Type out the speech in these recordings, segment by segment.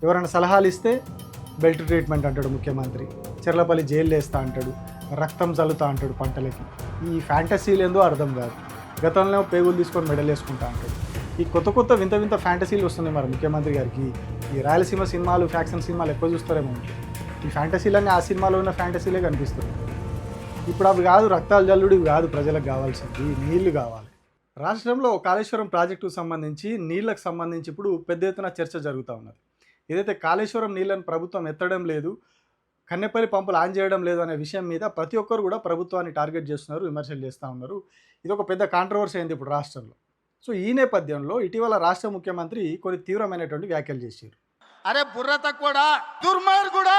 ఎవరైనా సలహాలు ఇస్తే బెల్ట్ ట్రీట్మెంట్ అంటాడు ముఖ్యమంత్రి, చెర్లపల్లి జైలు వేస్తా అంటాడు, రక్తం చల్లుతా అంటాడు పంటలకి. ఈ ఫ్యాంటసీలు ఏందో అర్థం కాదు. గతంలో పేగులు తీసుకొని మెడల్ వేసుకుంటా అంటాడు. ఈ కొత్త కొత్త వింత వింత ఫ్యాంటసీలు వస్తున్నాయి మరి ముఖ్యమంత్రి గారికి. ఈ రాయలసీమ సినిమాలు, ఫ్యాక్షన్ సినిమాలు ఎక్కువ చూస్తారేమో. ఈ ఫ్యాంటసీలన్నీ ఆ సినిమాలో ఉన్న ఫ్యాంటసీలే కనిపిస్తున్నాయి. ఇప్పుడు అవి కాదు, రక్తాలు జల్లుడు కాదు ప్రజలకు కావాల్సింది, నీళ్లు కావాలి. రాష్ట్రంలో కాళేశ్వరం ప్రాజెక్టుకు సంబంధించి నీళ్లకు సంబంధించి ఇప్పుడు పెద్ద ఎత్తున చర్చ జరుగుతూ ఉన్నది. ఏదైతే కాళేశ్వరం నీళ్లను ప్రభుత్వం ఎత్తడం లేదు, కన్నెపల్లి పంపులు ఆన్ చేయడం లేదు అనే విషయం మీద ప్రతి ఒక్కరు కూడా ప్రభుత్వాన్ని టార్గెట్ చేస్తున్నారు, విమర్శలు చేస్తూ ఉన్నారు. ఇది ఒక పెద్ద కాంట్రవర్సీ అయింది ఇప్పుడు రాష్ట్రంలో. సో ఈ నేపథ్యంలో ఇటీవల రాష్ట్ర ముఖ్యమంత్రి కొన్ని తీవ్రమైనటువంటి వ్యాఖ్యలు చేశారు. అరే బుర్ర తక్కువడా, దుర్మార్గుడా,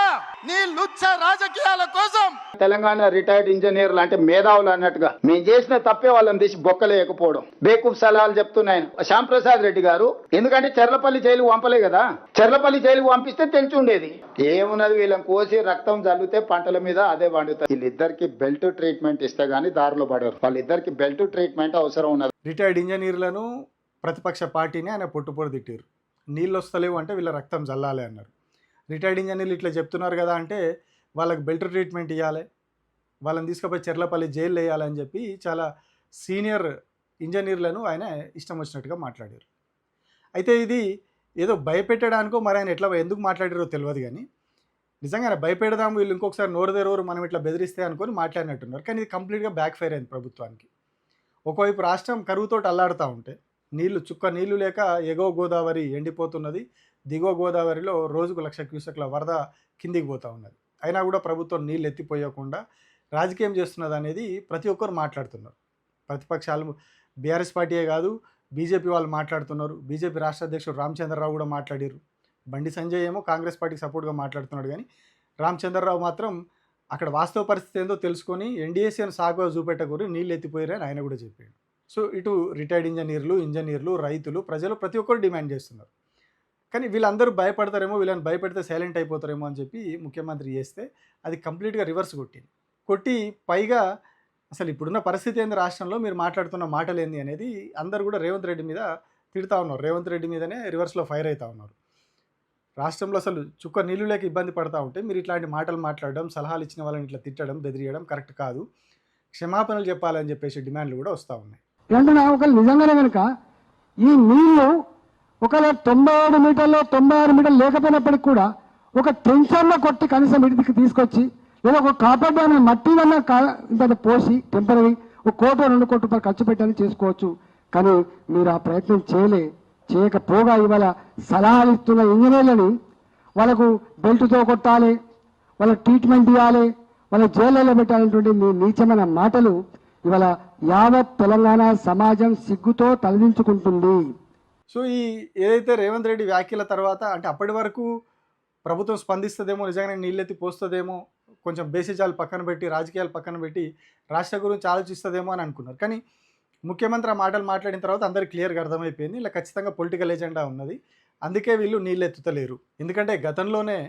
నీ లుచ్చ రాజకీయాల కోసం తెలంగాణ రిటైర్డ్ ఇంజనీర్లు అంటే మేధావులు అన్నట్టుగా మేము చేసిన తప్పే వాళ్ళని తీసి బొక్కలేకపోవడం, బేకూఫ్ సలహాలు చెప్తున్నాయన శ్యామ్ ప్రసాద్ రెడ్డి గారు. ఎందుకంటే చెర్లపల్లి జైలుకు పంపలే కదా, చెర్లపల్లి జైలుకు పంపిస్తే తెలిసి ఉండేది. ఏమున్నది, వీళ్ళని కోసి రక్తం జల్లితే పంటల మీద అదే పండుతుంది. వీళ్ళిద్దరికి బెల్ట్ ట్రీట్మెంట్ ఇస్తే గానీ దారిలో పడరు. వాళ్ళిద్దరికి బెల్ట్ ట్రీట్మెంట్ అవసరం ఉన్నది. రిటైర్డ్ ఇంజనీర్లను ప్రతిపక్ష పార్టీని ఆయన పొట్టుపొడి తిట్టారు. నీళ్ళు వస్తలేవు అంటే వీళ్ళ రక్తం జల్లాలి అన్నారు. రిటైర్డ్ ఇంజనీర్లు ఇట్లా చెప్తున్నారు కదా అంటే వాళ్ళకి బెల్ట్ ట్రీట్మెంట్ ఇవ్వాలి, వాళ్ళని తీసుకుపోయి చెర్లపల్లి జైలు వేయాలని చెప్పి చాలా సీనియర్ ఇంజనీర్లను ఆయన ఇష్టం వచ్చినట్టుగా మాట్లాడారు. అయితే ఇది ఏదో భయపెట్టడానికో మరి ఆయన ఎందుకు మాట్లాడారో తెలియదు, కానీ నిజంగా భయపెడదాము వీళ్ళు ఇంకొకసారి నోరు తెరవరు మనం ఇట్లా బెదిరిస్తే అనుకొని మాట్లాడినట్టున్నారు. కానీ ఇది కంప్లీట్గా బ్యాక్ ఫైర్ అయింది ప్రభుత్వానికి. ఒకవైపు రాష్ట్రం కరువుతో అల్లాడుతూ ఉంటే చుక్క నీళ్లు లేక ఎగువ గోదావరి ఎండిపోతున్నది, దిగువ గోదావరిలో రోజుకు 1,00,000 క్యూసెక్ల వరద కిందికి పోతూ ఉన్నది. అయినా కూడా ప్రభుత్వం నీళ్ళు ఎత్తిపోయకుండా రాజకీయం చేస్తున్నది అనేది ప్రతి ఒక్కరు మాట్లాడుతున్నారు. ప్రతిపక్షాలు బీఆర్ఎస్ పార్టీయే కాదు, బీజేపీ వాళ్ళు మాట్లాడుతున్నారు. బీజేపీ రాష్ట్ర అధ్యక్షుడు రామచంద్రరావు కూడా మాట్లాడారు. బండి సంజయ్ ఏమో కాంగ్రెస్ పార్టీకి సపోర్ట్గా మాట్లాడుతున్నాడు, కానీ రామచంద్రరావు మాత్రం అక్కడ వాస్తవ పరిస్థితి ఏందో తెలుసుకొని ఎన్డీఏసీని సాగుగా చూపెట్టకూరి నీళ్ళు ఎత్తిపోయారని ఆయన కూడా చెప్పాడు. సో ఇటు రిటైర్డ్ ఇంజనీర్లు, రైతులు, ప్రజలు ప్రతి ఒక్కరు డిమాండ్ చేస్తున్నారు. కానీ వీళ్ళందరూ భయపడతారేమో, వీళ్ళని భయపెడితే సైలెంట్ అయిపోతారేమో అని చెప్పి ముఖ్యమంత్రి చేస్తే అది కంప్లీట్గా రివర్స్ కొట్టి పైగా అసలు ఇప్పుడున్న పరిస్థితి ఏంది రాష్ట్రంలో, మీరు మాట్లాడుతున్న మాటలు ఏంది అనేది అందరూ కూడా రేవంత్ రెడ్డి మీద తిడుతూ ఉన్నారు. రేవంత్ రెడ్డి మీదనే రివర్స్లో ఫైర్ అవుతూ ఉన్నారు. రాష్ట్రంలో అసలు చుక్క నీళ్ళు లేక ఇబ్బంది పడతా ఉంటే మీరు ఇట్లాంటి మాటలు మాట్లాడడం, సలహాలు ఇచ్చిన వాళ్ళని ఇట్లా తిట్టడం, బెదిరియడం కరెక్ట్ కాదు, క్షమాపణలు చెప్పాలని చెప్పేసి డిమాండ్లు కూడా వస్తూ ఉన్నాయి. అంటే ఒకళ్ళు నిజంగానే కనుక ఈ నీళ్లు ఒకవేళ 97 మీటర్లు 96 మీటర్లు లేకపోయినప్పటికి కూడా ఒక ట్రెంచర్లో కొట్టి కనీసం ఇంటికి తీసుకొచ్చి లేదా ఒక కాపాడు అనే మట్టి వల్ల ఇంత పోసి టెంపరీ ఒక 1-2 కోట్ల రూపాయలు ఖర్చు పెట్టాలని చేసుకోవచ్చు. కానీ మీరు ఆ ప్రయత్నం చేయకపోగా ఇవాళ సలహాలు ఇస్తున్న ఇంజనీర్లని వాళ్ళకు బెల్ట్తో కొట్టాలి, వాళ్ళ ట్రీట్మెంట్ ఇవ్వాలి, వాళ్ళ జైళ్ళలో పెట్టాలనేటువంటి మీ నీచమైన మాటలు ఇవాళ యావత్ తెలంగాణ సమాజం సిగ్గుతో తలదించుకుంటుంది. సో ఈ ఏదైతే రేవంత్ రెడ్డి వ్యాఖ్యల తర్వాత అంటే అప్పటి వరకు ప్రభుత్వం స్పందిస్తుందేమో, నిజంగానే నీళ్ళెత్తి పోస్తుందేమో, కొంచెం బేసిజాలు పక్కన పెట్టి రాజకీయాలు పక్కన పెట్టి రాష్ట్ర గురించి ఆలోచిస్తుందేమో అని అనుకున్నారు. కానీ ముఖ్యమంత్రి ఆ మాటలు మాట్లాడిన తర్వాత అందరికీ క్లియర్గా అర్థమైపోయింది ఇలా ఖచ్చితంగా పొలిటికల్ ఎజెండా ఉన్నది, అందుకే వీళ్ళు నీళ్ళు ఎత్తుతలేరు. ఎందుకంటే గతంలోనే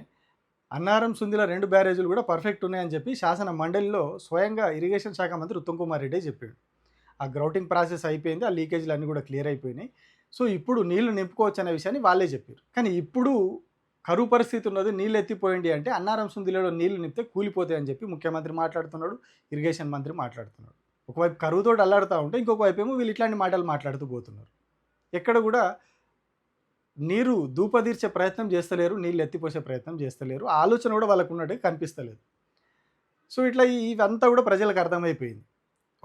అన్నారం సుందిల 2 బ్యారేజీలు కూడా పర్ఫెక్ట్ ఉన్నాయని చెప్పి శాసన మండలిలో స్వయంగా ఇరిగేషన్ శాఖ మంత్రి ఉత్తమ్ కుమార్ రెడ్డి చెప్పాడు. ఆ గ్రౌటింగ్ ప్రాసెస్ అయిపోయింది, ఆ లీకేజీలు అన్నీ కూడా క్లియర్ అయిపోయినాయి. సో ఇప్పుడు నీళ్లు నింపుకోవచ్చు అనే విషయాన్ని వాళ్ళే చెప్పారు. కానీ ఇప్పుడు కరువు పరిస్థితి ఉన్నది, నీళ్ళు ఎత్తిపోయింది అంటే అన్నారం సుందిలలో నీళ్లు నింపితే కూలిపోతాయి అని చెప్పి ముఖ్యమంత్రి మాట్లాడుతున్నాడు, ఇరిగేషన్ మంత్రి మాట్లాడుతున్నాడు. ఒకవైపు కరువుతో అల్లాడుతూ ఉంటే ఇంకొక వైపు ఏమో వీళ్ళు ఇట్లాంటి మాటలు మాట్లాడుతూ పోతున్నారు. ఎక్కడ కూడా నీరు దూపదీర్చే ప్రయత్నం చేస్తలేరు, నీళ్ళు ఎత్తిపోసే ప్రయత్నం చేస్తలేరు, ఆలోచన కూడా వాళ్ళకు ఉన్నట్టు కనిపిస్తలేదు. సో ఇట్లా ఇవంతా కూడా ప్రజలకు అర్థమైపోయింది.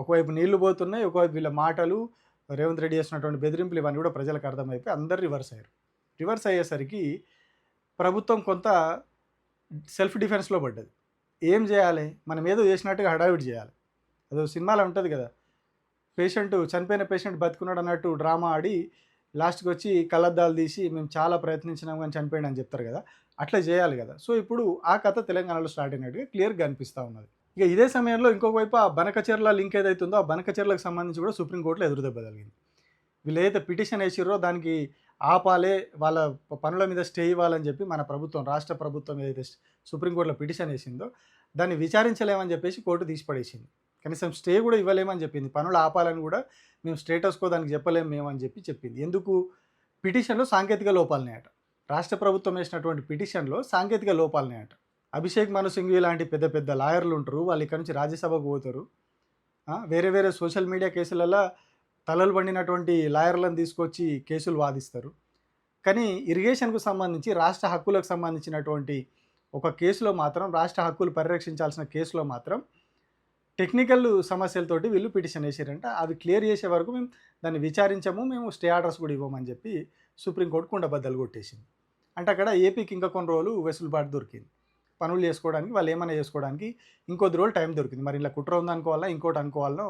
ఒకవైపు నీళ్లు పోతున్నాయి, ఒకవైపు వీళ్ళ మాటలు, రేవంత్ రెడ్డి చేసినటువంటి బెదిరింపులు ఇవన్నీ కూడా ప్రజలకు అర్థమైపోయి అందరు రివర్స్ అయ్యారు. రివర్స్ అయ్యేసరికి ప్రభుత్వం కొంత సెల్ఫ్ డిఫెన్స్లో పడ్డది. ఏం చేయాలి, మనం ఏదో చేసినట్టుగా హడావిడి చేయాలి. అదో సినిమాలో ఉంటుంది కదా, చనిపోయిన పేషెంట్ బతుకున్నాడు అన్నట్టు డ్రామా ఆడి లాస్ట్కి వచ్చి కళ్ళద్దాలు తీసి మేము చాలా ప్రయత్నించినాం కానీ చనిపోయాడు అని చెప్తారు కదా, అట్లా చేయాలి కదా. సో ఇప్పుడు ఆ కథ తెలంగాణలో స్టార్ట్ అయినట్టుగా క్లియర్గా అనిపిస్తూ ఉన్నది. ఇక ఇదే సమయంలో ఇంకొక వైపు ఆ బనకచెర్ల లింక్ ఏదైతుందో ఆ బనకచెర్లకు సంబంధించి కూడా సుప్రీంకోర్టులో ఎదురుదెబ్బ తగిలింది. వీళ్ళు ఏదైతే పిటిషన్ వేసిర్రో దానికి ఆపాలే, వాళ్ళ పనుల మీద స్టే ఇవ్వాలని చెప్పి మన ప్రభుత్వం, రాష్ట్ర ప్రభుత్వం ఏదైతే సుప్రీంకోర్టులో పిటిషన్ వేసిందో దాన్ని విచారించలేమని చెప్పేసి కోర్టు తీసిపడేసింది. కనీసం స్టే కూడా ఇవ్వలేమని చెప్పింది, పనులు ఆపాలని కూడా మేము స్టేటస్కో దానికి చెప్పలేము మేము అని చెప్పింది. ఎందుకు, పిటిషన్లో సాంకేతిక లోపాలనే అట. రాష్ట్ర ప్రభుత్వం వేసినటువంటి పిటిషన్లో సాంకేతిక లోపాలనే అభిషేక్ మను సింఘ్వి లాంటి పెద్ద పెద్ద లాయర్లు ఉంటారు, వాళ్ళు ఇక్కడ నుంచి రాజ్యసభకు పోతారు. వేరే వేరే సోషల్ మీడియా కేసులలో తలలు పండినటువంటి లాయర్లను తీసుకొచ్చి కేసులు వాదిస్తారు. కానీ ఇరిగేషన్కు సంబంధించి రాష్ట్ర హక్కులకు సంబంధించినటువంటి ఒక కేసులో మాత్రం, రాష్ట్ర హక్కులు పరిరక్షించాల్సిన కేసులో మాత్రం టెక్నికల్ సమస్యలతోటి వీళ్ళు పిటిషన్ వేసారంట. అవి క్లియర్ చేసే వరకు మేము దాన్ని విచారించము, మేము స్టే ఆర్డర్స్ కూడా ఇవ్వమని చెప్పి సుప్రీంకోర్టు కుండబద్దలు కొట్టేసింది. అంటే అక్కడ ఏపీకి ఇంకా కొన్ని రోజులు వెసులుబాటు దొరికింది, పనులు చేసుకోవడానికి, వాళ్ళు ఏమైనా చేసుకోవడానికి ఇంకొద్ది రోజులు టైం దొరికింది. మరి ఇలా కుట్ర ఉందనుకోవాలా ఇంకోటి అనుకోవాలనో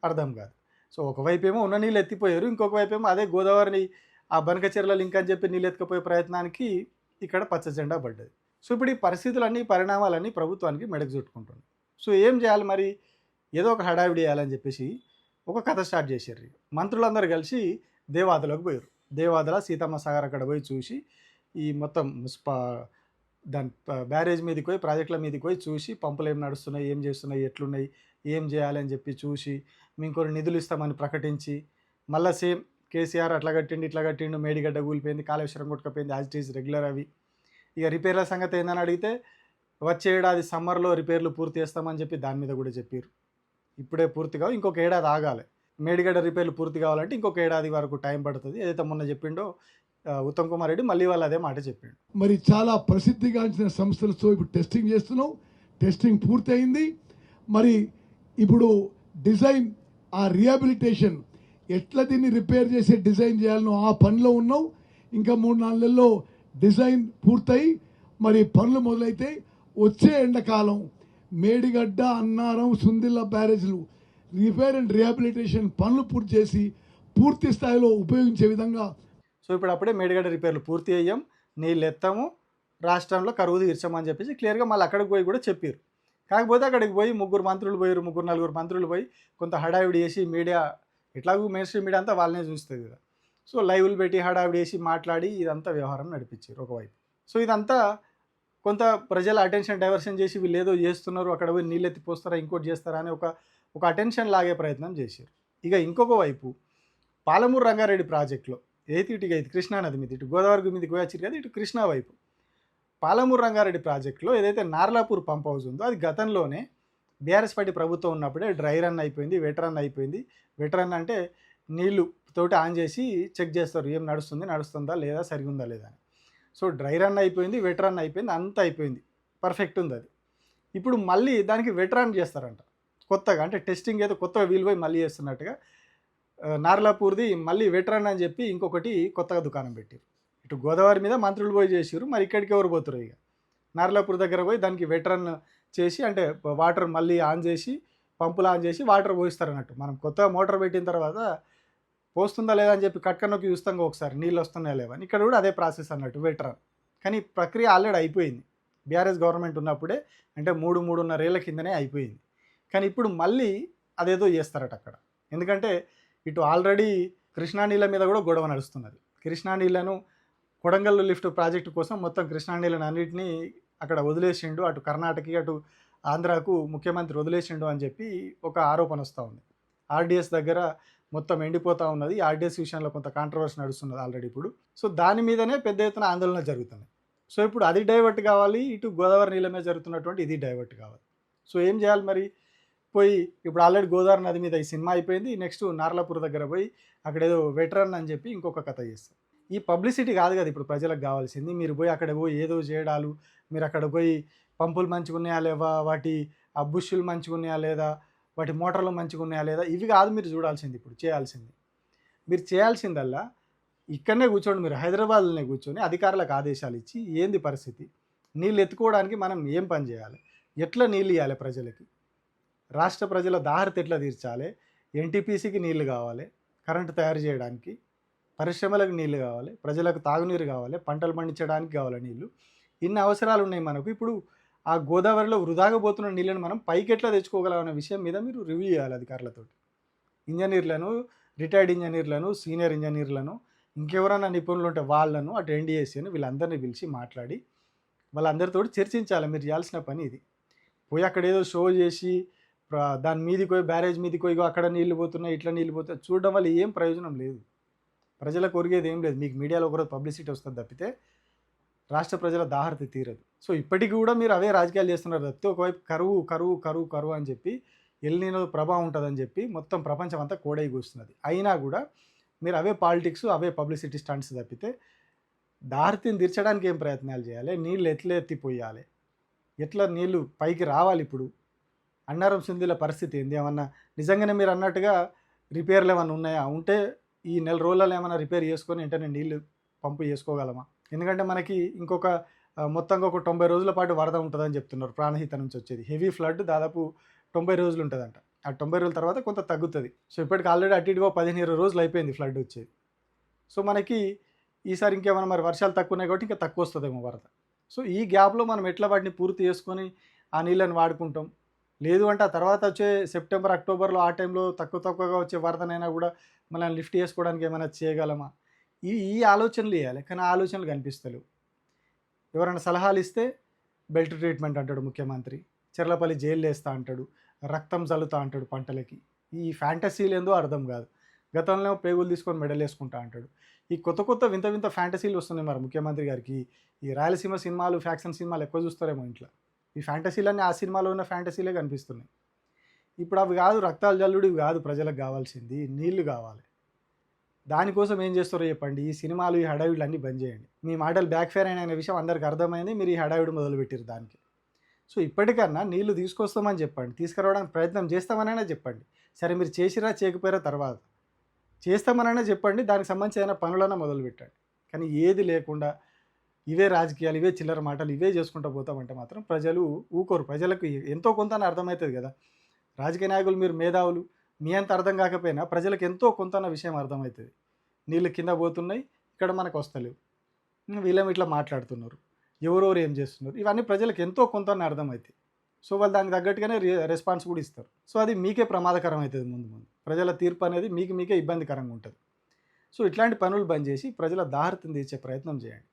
అర్థం కాదు. సో ఒకవైపు ఏమో ఉన్న నీళ్ళు ఎత్తిపోయారు, ఇంకొక వైపు ఏమో అదే గోదావరిని ఆ బనకచెర్ల లింక్ అని చెప్పి నీళ్ళు ఎత్తుకుపోయే ప్రయత్నానికి ఇక్కడ పచ్చ జెండా పడ్డది. సో ఇప్పుడు ఈ పరిస్థితులన్నీ, పరిణామాలన్నీ ప్రభుత్వానికి మెడకు చుట్టుకుంటుంది. సో ఏం చేయాలి మరి? ఏదో ఒక హడావిడి చేయాలని చెప్పేసి ఒక కథ స్టార్ట్ చేశారు. మంత్రులందరూ కలిసి దేవాదులకు పోయారు. దేవాదుల సీతమ్మ సాగర్ అక్కడ పోయి చూసి ఈ మొత్తం దాని బ్యారేజ్ మీదకి పోయి, ప్రాజెక్టుల మీదకి పోయి చూసి పంపులు ఏం నడుస్తున్నాయి, ఏం చేస్తున్నాయి, ఎట్లున్నాయి, ఏం చేయాలి అని చెప్పి చూసి మేము కొన్ని నిధులు ఇస్తామని ప్రకటించి, మళ్ళీ సేమ్ కేసీఆర్ అట్లా కట్టిండు ఇట్లా కట్టిండు, మేడిగడ్డ కూలిపోయింది, కాళేశ్వరం కొట్టుకపోయింది, యాజ్ ఇట్ ఈజ్ రెగ్యులర్. అవి ఇక రిపేర్ల సంగతి ఏందని అడిగితే వచ్చే ఏడాది సమ్మర్లో రిపేర్లు పూర్తి చేస్తామని చెప్పి దాని మీద కూడా చెప్పారు. ఇప్పుడే పూర్తి కావు, ఇంకొక ఏడాది ఆగాలి. మేడిగడ్డ రిపేర్లు పూర్తి కావాలంటే ఇంకొక ఏడాది వరకు టైం పడుతుంది. ఏదైతే మొన్న చెప్పిండో ఉత్తమ్ కుమార్ రెడ్డి మళ్ళీ వాళ్ళు అదే మాట చెప్పిండు. మరి చాలా ప్రసిద్ధిగాంచిన సంస్థలతో ఇప్పుడు టెస్టింగ్ చేస్తున్నాం. టెస్టింగ్ పూర్తి అయింది. మరి ఇప్పుడు డిజైన్, ఆ రిహాబిలిటేషన్ ఎట్లా దీన్ని రిపేర్ చేసి డిజైన్ చేయాలనో ఆ పనిలో ఉన్నాం. ఇంకా 3-4 నెలల్లో డిజైన్ పూర్తయి మరి పనులు మొదలైతే వచ్చే ఎండాకాలం మేడిగడ్డ, అన్నారం, సుందిల్ల బ్యారేజ్లు రిపేర్ అండ్ రిహాబిలిటేషన్ పనులు పూర్తి చేసి పూర్తి స్థాయిలో ఉపయోగించే విధంగా. సో ఇప్పుడు అప్పుడే మేడిగడ్డ రిపేర్లు పూర్తి అయ్యాం, నీళ్ళు ఎత్తాము, రాష్ట్రంలో కరువు తీర్చామని చెప్పేసి క్లియర్గా మళ్ళీ అక్కడికి పోయి కూడా చెప్పారు. కాకపోతే అక్కడికి పోయి 3 మంత్రులు పోయారు, 3-4 మంత్రులు పోయి కొంత హడావిడి చేసి, మీడియా ఎట్లాగూ మెయిన్ స్ట్రీమ్ మీడియా అంతా వాళ్ళనే చూస్తుంది కదా, సో లైవ్లు పెట్టి హడావిడి చేసి మాట్లాడి ఇదంతా వ్యవహారం నడిపించారు ఒకవైపు. సో ఇదంతా కొంత ప్రజల అటెన్షన్ డైవర్షన్ చేసి వీళ్ళు ఏదో చేస్తున్నారు, అక్కడ పోయి నీళ్ళు ఎత్తిపోస్తారా ఇంకోటి చేస్తారా అని ఒక అటెన్షన్ లాగే ప్రయత్నం చేశారు. ఇక ఇంకొక వైపు పాలమూరు రంగారెడ్డి ప్రాజెక్టులో ఇటు కృష్ణానది మీద, ఇటు గోదావరి మీదకి పోయొచ్చారు కదా, ఇటు కృష్ణా వైపు పాలమూరు రంగారెడ్డి ప్రాజెక్టులో ఏదైతే నార్లాపూర్ పంప్ హౌస్ ఉందో అది గతంలోనే బీఆర్ఎస్ పార్టీ ప్రభుత్వం ఉన్నప్పుడే డ్రై రన్ అయిపోయింది, వెట్ రన్ అయిపోయింది. వెట్ రన్ అంటే నీళ్లు తోటి ఆన్ చేసి చెక్ చేస్తారు ఏం నడుస్తుందా లేదా, సరిగా ఉందా లేదా అని. సో డ్రై రన్ అయిపోయింది, వెట్ రన్ అయిపోయింది, అంతా అయిపోయింది, పర్ఫెక్ట్ ఉంది అది. ఇప్పుడు మళ్ళీ దానికి వెట్ రన్ చేస్తారంట కొత్తగా, అంటే టెస్టింగ్ ఏదో కొత్తగా వీలు పోయి మళ్ళీ చేస్తున్నట్టుగా. నార్లాపూర్ది మళ్ళీ వెట్ రన్ అని చెప్పి ఇంకొకటి కొత్తగా దుకాణం పెట్టారు. ఇటు గోదావరి మీద మంత్రులు పోయి చేసారు, మరి ఇక్కడికి ఎవరు పోతారు? ఇక నార్లాపూర్ దగ్గర పోయి దానికి వెట్ రన్ చేసి, అంటే వాటర్ మళ్ళీ ఆన్ చేసి, పంపులు ఆన్ చేసి వాటర్ పోయిస్తారు అన్నట్టు. మనం కొత్తగా మోటార్ పెట్టిన తర్వాత పోస్తుందా లేదా అని చెప్పి కట్కనొక్కి చూస్తాం ఒకసారి నీళ్ళు వస్తున్నాయా లేవని. ఇక్కడ కూడా అదే ప్రాసెస్ అన్నట్టు, వెట్ రన్. కానీ ప్రక్రియ ఆల్రెడీ అయిపోయింది బీఆర్ఎస్ గవర్నమెంట్ ఉన్నప్పుడే, అంటే 3-3.5 ఏళ్ల కిందనే అయిపోయింది. కానీ ఇప్పుడు మళ్ళీ అదేదో చేస్తారట అక్కడ. ఎందుకంటే ఇటు ఆల్రెడీ కృష్ణా నీళ్ళ మీద కూడా గొడవ నడుస్తున్నది. కృష్ణా నీళ్లను కొడంగల్ లిఫ్ట్ ప్రాజెక్టు కోసం మొత్తం కృష్ణా నీళ్ళని అన్నింటినీ అక్కడ వదిలేసిండు, అటు కర్ణాటకకి అటు ఆంధ్రాకు ముఖ్యమంత్రి వదిలేసిండు అని చెప్పి ఒక ఆరోపణ వస్తూ ఉంది. ఆర్డీఎస్ దగ్గర మొత్తం ఎండిపోతూ ఉన్నది. ఆర్డీఎస్ విషయంలో కొంత కాంట్రవర్సీ నడుస్తున్నది ఆల్రెడీ ఇప్పుడు. సో దాని మీదనే పెద్ద ఎత్తున ఆందోళన జరుగుతుంది. సో ఇప్పుడు అది డైవర్ట్ కావాలి, ఇటు గోదావరి నీళ్ళ మీద జరుగుతున్నటువంటి ఇది డైవర్ట్ కావాలి. సో ఏం చేయాలి మరి? పోయి ఇప్పుడు ఆల్రెడీ గోదావరి నది మీద ఈ సినిమా అయిపోయింది, నెక్స్ట్ నార్లాపూర్ దగ్గర పోయి అక్కడ ఏదో వెటరన్ అని చెప్పి ఇంకొక కథ చేస్తారు. ఈ పబ్లిసిటీ కాదు కదా ఇప్పుడు ప్రజలకు కావాల్సింది. మీరు పోయి అక్కడ పోయి ఏదో చేయడాలు, మీరు అక్కడ పోయి పంపులు మంచిగా ఉన్నాయా లేవా, వాటి ఆ బుష్లు మంచిగా ఉన్నాయా లేదా, వాటి మోటార్లు మంచిగా ఉన్నాయా లేదా, ఇవి కాదు మీరు చూడాల్సింది. ఇప్పుడు చేయాల్సింది, మీరు చేయాల్సిందల్లా ఇక్కడనే కూర్చోండి, మీరు హైదరాబాద్లోనే కూర్చొని అధికారులకు ఆదేశాలు ఇచ్చి ఏంది పరిస్థితి, నీళ్ళు ఎత్తుకోవడానికి మనం ఏం పని చేయాలి, ఎట్లా నీళ్ళు ఇవ్వాలి ప్రజలకి, రాష్ట్ర ప్రజల దాహరిత ఎట్లా తీర్చాలి, ఎన్టీపీసీకి నీళ్లు కావాలి, కరెంటు తయారు చేయడానికి, పరిశ్రమలకు నీళ్లు కావాలి, ప్రజలకు తాగునీరు కావాలి, పంటలు పండించడానికి కావాలి నీళ్లు. ఇన్ని అవసరాలు ఉన్నాయి మనకు. ఇప్పుడు ఆ గోదావరిలో వృధాగా పోతున్న నీళ్ళని మనం పైకి ఎట్లా తెచ్చుకోగలం అనే విషయం మీద మీరు రివ్యూ చేయాలి అధికారులతో. ఇంజనీర్లను, రిటైర్డ్ ఇంజనీర్లను, సీనియర్ ఇంజనీర్లను, ఇంకెవరైనా నిపుణులు ఉంటే వాళ్ళను, అటు ఎన్డీఎస్సీ అని వీళ్ళందరినీ పిలిచి మాట్లాడి వాళ్ళందరితో చర్చించాలి. మీరు చేయాల్సిన పని ఇది. పోయి అక్కడ ఏదో షో చేసి దాని మీదకి పోయి బ్యారేజ్ మీదకి పోయి అక్కడ నీళ్ళు పోతున్నాయి, ఇట్లా నీళ్ళు పోతాయి చూడడం వల్ల ఏం ప్రయోజనం లేదు. ప్రజలకు ఒరిగేది ఏం లేదు. మీకు మీడియాలో ఒకరోజు పబ్లిసిటీ వస్తుంది తప్పితే రాష్ట్ర ప్రజల దాహర్తి తీరదు. సో ఇప్పటికి కూడా మీరు అవే రాజకీయాలు చేస్తున్నారు తప్పితే ఒకవైపు కరువు కరువు కరువు కరువు అని చెప్పి ఎల్‌నినో ప్రభావం ఉంటుందని చెప్పి మొత్తం ప్రపంచం అంతా కోడై కూస్తున్నది. అయినా కూడా మీరు అవే పాలిటిక్స్, అవే పబ్లిసిటీ స్టంట్స్ తప్పితే దాహర్తిని తీర్చడానికి ఏం ప్రయత్నాలు చేయాలి? నీళ్ళు ఎట్లా ఎత్తిపోయాలి? ఎట్లా నీళ్ళు పైకి రావాలి? ఇప్పుడు అన్నారం సింధుల పరిస్థితి ఏంది? ఏమన్నా నిజంగానే మీరు అన్నట్టుగా రిపేర్లు ఏమన్నా ఉన్నాయా? ఉంటే ఈ నెల రోజులలో ఏమైనా రిపేర్ చేసుకొని వెంటనే నీళ్ళు పంపు చేసుకోగలమా? ఎందుకంటే మనకి ఇంకొక మొత్తంగా ఒక 90 రోజుల పాటు వరద ఉంటుందని చెప్తున్నారు. ప్రాణహిత నుంచి వచ్చేది హెవీ ఫ్లడ్ దాదాపు 90 రోజులు ఉంటుందంట. ఆ 90 రోజుల తర్వాత కొంత తగ్గుతుంది. సో ఇప్పటికి ఆల్రెడీ అటు ఇటుగా 15-20 రోజులు అయిపోయింది ఫ్లడ్ వచ్చేది. సో మనకి ఈసారి ఇంకేమైనా మరి వర్షాలు తక్కువ ఉన్నాయి కాబట్టి ఇంకా తక్కువ వస్తుందేమో వరద. సో ఈ గ్యాప్లో మనం ఎట్లా వాటిని పూర్తి చేసుకొని ఆ నీళ్ళని వాడుకుంటాం? లేదు అంటే ఆ తర్వాత వచ్చే సెప్టెంబర్, అక్టోబర్లో ఆ టైంలో తక్కువగా వచ్చే వరదనైనా కూడా మనం లిఫ్ట్ చేసుకోవడానికి ఏమైనా చేయగలమా? ఈ ఈ ఆలోచనలు వేయాలి. కానీ ఆ ఆలోచనలు కనిపిస్తలేవు. ఎవరైనా సలహాలు ఇస్తే బెల్ట్ ట్రీట్మెంట్ అంటాడు ముఖ్యమంత్రి, చెర్లపల్లి జైలు వేస్తా అంటాడు, రక్తం చల్లుతా అంటాడు పంటలకి. ఈ ఫ్యాంటసీలు ఏందో అర్థం కాదు. గతంలో పేగులు తీసుకొని మెడల్ వేసుకుంటా అంటాడు. ఈ కొత్త వింత వింత ఫ్యాంటసీలు వస్తున్నాయి మరి ముఖ్యమంత్రి గారికి. ఈ రాయలసీమ సినిమాలు, ఫ్యాక్షన్ సినిమాలు ఎక్కువ చూస్తారేమో ఇంట్లో. ఈ ఫ్యాంటసీలన్నీ ఆ సినిమాలో ఉన్న ఫ్యాంటసీలే కనిపిస్తున్నాయి. ఇప్పుడు అవి కాదు, రక్తాలు జల్లుడు ఇవి కాదు ప్రజలకు కావాల్సింది, నీళ్లు కావాలి. దానికోసం ఏం చేస్తారో చెప్పండి. ఈ సినిమాలు, ఈ హడావిడులు అన్నీ బంద్ చేయండి. మీ మాటలు బ్యాక్ ఫైర్ అయిన విషయం అందరికి అర్థమైంది. మీరు ఈ హడావిడి మొదలుపెట్టారు దానికి. సో ఇప్పటికన్నా నీళ్లు తీసుకొస్తామని చెప్పండి, తీసుకురావడానికి ప్రయత్నం చేస్తామనైనా చెప్పండి. సరే మీరు చేసిరా చేయకపోయారా తర్వాత, చేస్తామనైనా చెప్పండి, దానికి సంబంధించి ఏదైనా పనులన్నా మొదలుపెట్టండి. కానీ ఏది లేకుండా ఇవే రాజకీయాలు, ఇవే చిల్లర మాటలు, ఇవే చేసుకుంటూ పోతామంటే మాత్రం ప్రజలు ఊకోరు. ప్రజలకు ఎంతో కొంత అర్థమవుతుంది కదా. రాజకీయ నాయకులు మీరు మేధావులు, మీ అంత అర్థం కాకపోయినా ప్రజలకు ఎంతో కొంత విషయం అర్థమవుతుంది. నీళ్ళు కింద పోతున్నాయి, ఇక్కడ మనకు వస్తలేవు, వీళ్ళేమో ఇట్లా మాట్లాడుతున్నారు, ఎవరెవరు ఏం చేస్తున్నారు, ఇవన్నీ ప్రజలకు ఎంతో కొంత అర్థమవుతాయి. సో వాళ్ళు దానికి తగ్గట్టుగానే రెస్పాన్స్ కూడా ఇస్తారు. సో అది మీకే ప్రమాదకరం అవుతుంది. ముందు ప్రజల తీర్పు అనేది మీకే ఇబ్బందికరంగా ఉంటుంది. సో ఇట్లాంటి పనులు బంద్ చేసి ప్రజల దాహర్తిని తీర్చే ప్రయత్నం చేయండి.